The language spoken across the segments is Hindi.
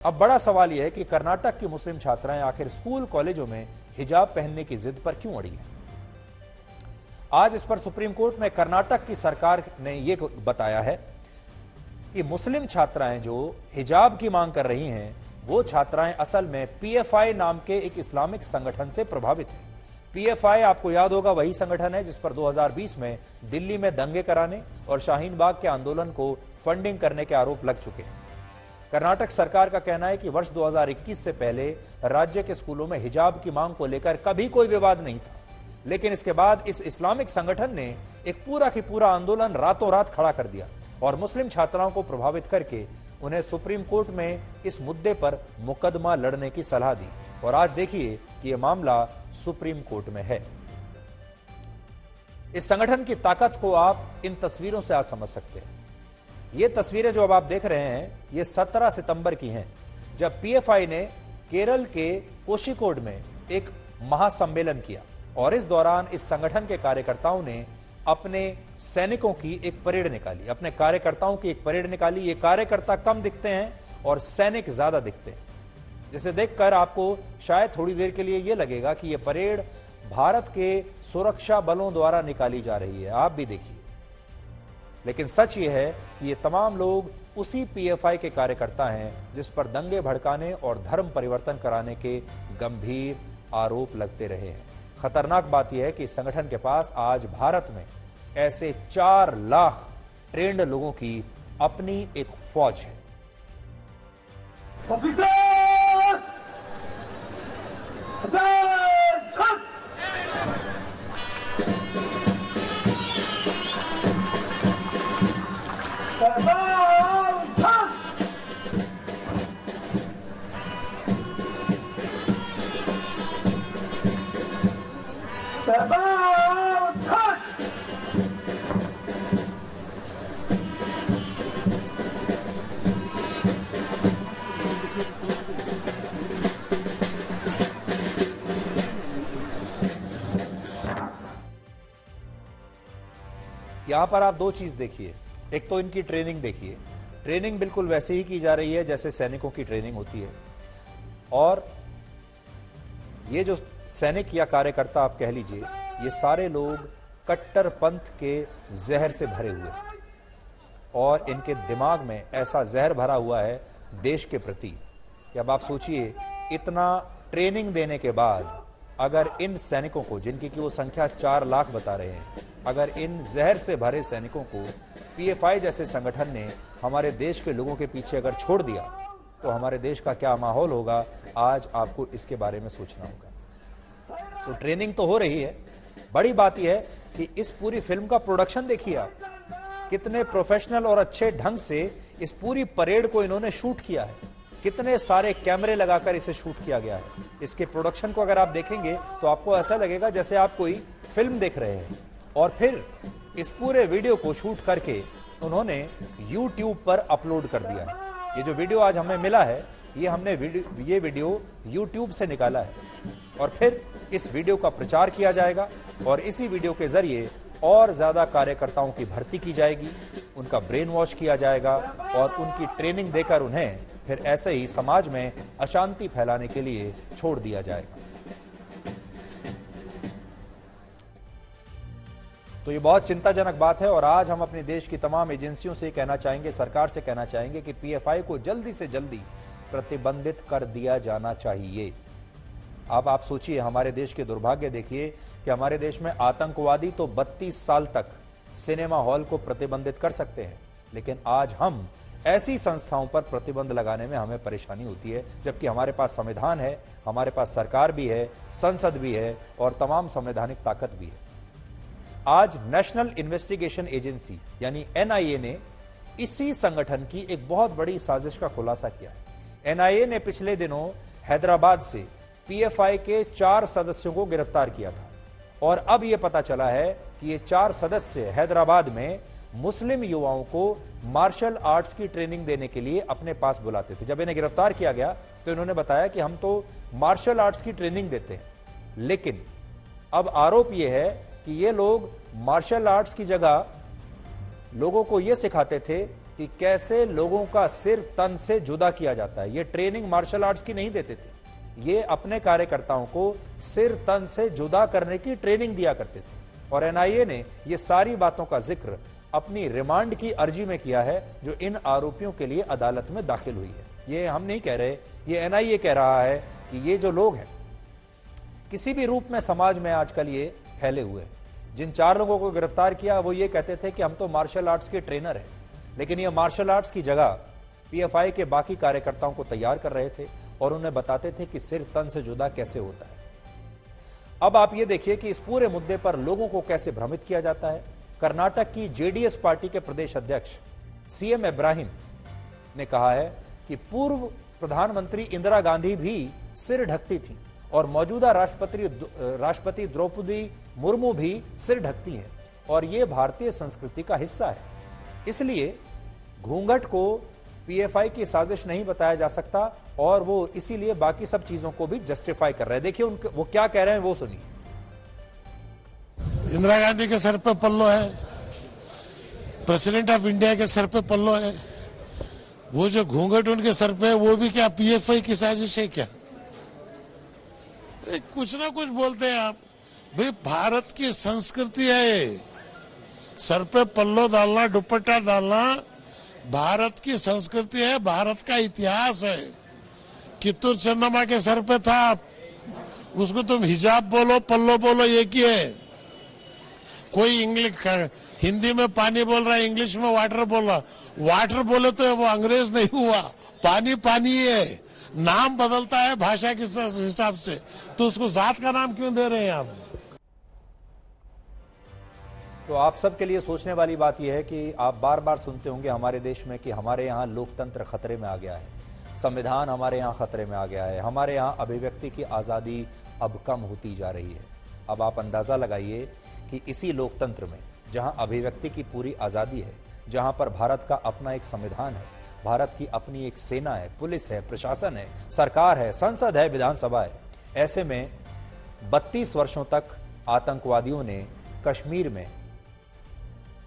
अब बड़ा सवाल यह है कि कर्नाटक की मुस्लिम छात्राएं आखिर स्कूल कॉलेजों में हिजाब पहनने की जिद पर क्यों अड़ी हैं। आज इस पर सुप्रीम कोर्ट में कर्नाटक की सरकार ने यह बताया है कि मुस्लिम छात्राएं जो हिजाब की मांग कर रही हैं, वो छात्राएं असल में पीएफआई नाम के एक इस्लामिक संगठन से प्रभावित हैं। पीएफआई आपको याद होगा वही संगठन है जिस पर 2020 में दिल्ली में दंगे कराने और शाहीन बाग के आंदोलन को फंडिंग करने के आरोप लग चुके हैं। कर्नाटक सरकार का कहना है कि वर्ष 2021 से पहले राज्य के स्कूलों में हिजाब की मांग को लेकर कभी कोई विवाद नहीं था, लेकिन इसके बाद इस इस्लामिक संगठन ने एक पूरा की पूरा आंदोलन रातों रात खड़ा कर दिया और मुस्लिम छात्राओं को प्रभावित करके उन्हें सुप्रीम कोर्ट में इस मुद्दे पर मुकदमा लड़ने की सलाह दी। और आज देखिए कि यह मामला सुप्रीम कोर्ट में है। इस संगठन की ताकत को आप इन तस्वीरों से आज समझ सकते हैं। ये तस्वीरें जो अब आप देख रहे हैं, ये 17 सितंबर की हैं, जब पीएफआई ने केरल के कोषिकोड में एक महासम्मेलन किया और इस दौरान इस संगठन के कार्यकर्ताओं ने अपने सैनिकों की एक परेड निकाली, अपने कार्यकर्ताओं की एक परेड निकाली। ये कार्यकर्ता कम दिखते हैं और सैनिक ज्यादा दिखते हैं, जिसे देखकर आपको शायद थोड़ी देर के लिए यह लगेगा कि यह परेड भारत के सुरक्षा बलों द्वारा निकाली जा रही है। आप भी देखिए, लेकिन सच यह है कि ये तमाम लोग उसी पीएफआई के कार्यकर्ता हैं जिस पर दंगे भड़काने और धर्म परिवर्तन कराने के गंभीर आरोप लगते रहे हैं। खतरनाक बात यह है कि इस संगठन के पास आज भारत में ऐसे 4 लाख ट्रेंड लोगों की अपनी एक फौज है। यहां पर आप 2 चीज देखिए। एक तो इनकी ट्रेनिंग देखिए, ट्रेनिंग बिल्कुल वैसे ही की जा रही है जैसे सैनिकों की ट्रेनिंग होती है। और ये जो सैनिक या कार्यकर्ता आप कह लीजिए, ये सारे लोग कट्टरपंथ के जहर से भरे हुए हैं और इनके दिमाग में ऐसा जहर भरा हुआ है देश के प्रति कि अब आप सोचिए, इतना ट्रेनिंग देने के बाद अगर इन सैनिकों को, जिनकी की वो संख्या 4 लाख बता रहे हैं, अगर इन जहर से भरे सैनिकों को पीएफआई जैसे संगठन ने हमारे देश के लोगों के पीछे अगर छोड़ दिया तो हमारे देश का क्या माहौल होगा, आज आपको इसके बारे में सोचना होगा। तो ट्रेनिंग तो हो रही है, बड़ी बात यह है कि इस पूरी फिल्म का प्रोडक्शन देखिए आप, कितने प्रोफेशनल और अच्छे ढंग से इस पूरी परेड को इन्होंने शूट किया है, कितने सारे कैमरे लगाकर इसे शूट किया गया है। इसके प्रोडक्शन को अगर आप देखेंगे तो आपको ऐसा लगेगा जैसे आप कोई फिल्म देख रहे हैं। और फिर इस पूरे वीडियो को शूट करके उन्होंने YouTube पर अपलोड कर दिया है। ये जो वीडियो आज हमें मिला है, ये वीडियो YouTube से निकाला है और फिर इस वीडियो का प्रचार किया जाएगा और इसी वीडियो के जरिए और ज्यादा कार्यकर्ताओं की भर्ती की जाएगी, उनका ब्रेन वॉश किया जाएगा और उनकी ट्रेनिंग देकर उन्हें फिर ऐसे ही समाज में अशांति फैलाने के लिए छोड़ दिया जाएगा। तो ये बहुत चिंताजनक बात है और आज हम अपने देश की तमाम एजेंसियों से कहना चाहेंगे, सरकार से कहना चाहेंगे कि पीएफआई को जल्दी से जल्दी प्रतिबंधित कर दिया जाना चाहिए। अब आप सोचिए, हमारे देश के दुर्भाग्य देखिए कि हमारे देश में आतंकवादी तो 32 साल तक सिनेमा हॉल को प्रतिबंधित कर सकते हैं, लेकिन आज हम ऐसी संस्थाओं पर प्रतिबंध लगाने में हमें परेशानी होती है, जबकि हमारे पास संविधान है, हमारे पास सरकार भी है, संसद भी है और तमाम संवैधानिक ताकत भी है। आज नेशनल इन्वेस्टिगेशन एजेंसी यानी एनआईए ने इसी संगठन की एक बहुत बड़ी साजिश का खुलासा किया। एनआईए ने पिछले दिनों हैदराबाद से पीएफआई के 4 सदस्यों को गिरफ्तार किया था और अब यह पता चला है कि ये 4 सदस्य हैदराबाद में मुस्लिम युवाओं को मार्शल आर्ट्स की ट्रेनिंग देने के लिए अपने पास बुलाते थे। जब इन्हें गिरफ्तार किया गया तो इन्होंने बताया कि हम तो मार्शल आर्ट्स की ट्रेनिंग देते हैं, लेकिन अब आरोप यह है कि ये लोग मार्शल आर्ट्स की जगह लोगों को यह सिखाते थे कि कैसे लोगों का सिर तन से जुदा किया जाता है। ये ट्रेनिंग मार्शल आर्ट्स की नहीं देते थे, ये अपने कार्यकर्ताओं को सिर तन से जुदा करने की ट्रेनिंग दिया करते थे। और एनआईए ने ये सारी बातों का जिक्र अपनी रिमांड की अर्जी में किया है, जो इन आरोपियों के लिए अदालत में दाखिल हुई है। ये हम नहीं कह रहे, ये एनआईए कह रहा है कि ये जो लोग हैं किसी भी रूप में समाज में आजकल ये फैले हुए हैं। जिन 4 लोगों को गिरफ्तार किया वो ये कहते थे कि हम तो मार्शल आर्ट्स के ट्रेनर हैं, लेकिन ये मार्शल आर्ट्स की जगह पीएफआई के बाकी कार्यकर्ताओं को तैयार कर रहे थे और उन्हें बताते थे कि सिर तन से जुदा कैसे होता है। अब आप ये देखिए कि इस पूरे मुद्दे पर लोगों को कैसे भ्रमित किया जाता है। कर्नाटक की जेडीएस पार्टी के प्रदेश अध्यक्ष सीएम इब्राहिम ने कहा है कि पूर्व प्रधानमंत्री इंदिरा गांधी भी सिर ढकती थी और मौजूदा राष्ट्रपति द्रौपदी मुर्मू भी सिर ढकती हैं और यह भारतीय संस्कृति का हिस्सा है। इसलिए घूंघट को पीएफआई की साजिश नहीं बताया जा सकता और वो इसीलिए बाकी सब चीजों को भी जस्टिफाई कर रहे हैं। देखिए वो क्या कह रहे हैं, वो सुनिए। इंदिरा गांधी के सर पे पल्लो है, प्रेसिडेंट ऑफ इंडिया के सर पे पल्लो है, वो जो घूंघट उनके सर पे है वो भी क्या पीएफआई की साजिश है क्या? कुछ ना कुछ बोलते हैं आप। भाई भारत की संस्कृति है, सर पे पल्लो डालना, दुपट्टा डालना भारत की संस्कृति है, भारत का इतिहास है। कित्तूर चन्नम्मा के सर पे था, उसको तुम हिजाब बोलो पल्लो बोलो एक ही है। कोई इंग्लिश हिंदी में पानी बोल रहा है, इंग्लिश में वाटर बोल रहा, वाटर बोले तो वो अंग्रेज नहीं हुआ, पानी पानी है। नाम बदलता है भाषा के हिसाब से, तो उसको जात का नाम क्यों दे रहे हैं आप? तो आप सबके लिए सोचने वाली बात यह है कि आप बार बार सुनते होंगे हमारे देश में कि हमारे यहाँ लोकतंत्र खतरे में आ गया है, संविधान हमारे यहाँ खतरे में आ गया है, हमारे यहाँ अभिव्यक्ति की आज़ादी अब कम होती जा रही है। अब आप अंदाज़ा लगाइए कि इसी लोकतंत्र में जहाँ अभिव्यक्ति की पूरी आज़ादी है, जहाँ पर भारत का अपना एक संविधान है, भारत की अपनी एक सेना है, पुलिस है, प्रशासन है, सरकार है, संसद है, विधानसभा है, ऐसे में 32 वर्षों तक आतंकवादियों ने कश्मीर में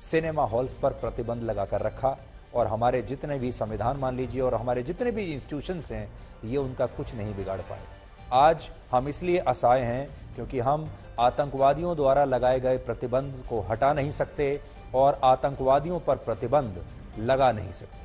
सिनेमा हॉल्स पर प्रतिबंध लगाकर रखा और हमारे जितने भी संविधान मान लीजिए और हमारे जितने भी इंस्टीट्यूशंस हैं, ये उनका कुछ नहीं बिगाड़ पाए। आज हम इसलिए असहाय हैं क्योंकि हम आतंकवादियों द्वारा लगाए गए प्रतिबंध को हटा नहीं सकते और आतंकवादियों पर प्रतिबंध लगा नहीं सकते।